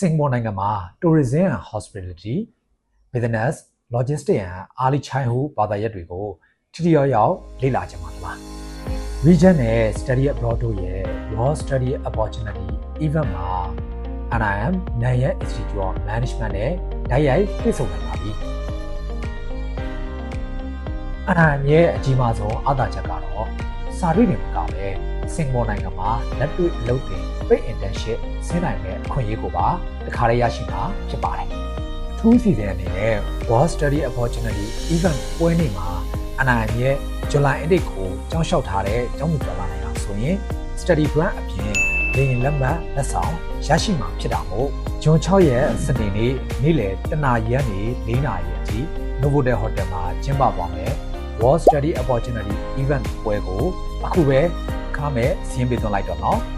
စင်ကာပူနိုင်ငံမှာ Tourism and Hospitality, Business, Logistics and Early Childhood ဘာသာရပ်တွေကိုထိထိရောက်ရောက်လေ့လာကြမှာပါ။ Region နဲ့ Study Abroad တို့ရဲ့ World Study Opportunity Event မှာ NIM Nanyang Institute of Management နဲ့တိုက်ရိုက်တွေ့ဆုံနိုင်ပါပြီ။ NIM ရဲ့အကြီးမားဆုံးအားသာချက်ကတော့စာတွေ့တွေမကပဲစင်ကာပူနိုင်ငံမှာလက်တွေ့အလုပ်တွေ Paid Internship ဆင်းနိုင်တဲ့အခွင့်အရေးကိုပါတခါတည်းရရှိမှာဖြစ်ပါတယ်။ထူးစီစဉ်အနေနဲ့ World Study Opportunity Event ပွဲနေ့မှာ NIM ရဲ့ July Intake ကိုကျောင်းလျှောက်ထားတဲ့ကျောင်းသူကျောင်းသားတွေအောင်ဆိုရင် Study Grant အပြင်လေယာဉ်လက်မှတ်လက်ဆောင်ရရှိမှာဖြစ်တာမို့ဂျွန်6ရက်စနေနေ့နေ့လယ်တနာရီကနေ4နာရီအထိ Novotel Hotel မှာကျင်းပသွားမယ်။ World Study Opportunity Event ပွဲကိုအခုပဲခါမဲ့စီးရင်ပေးသွင်းလိုက်တော့နော်။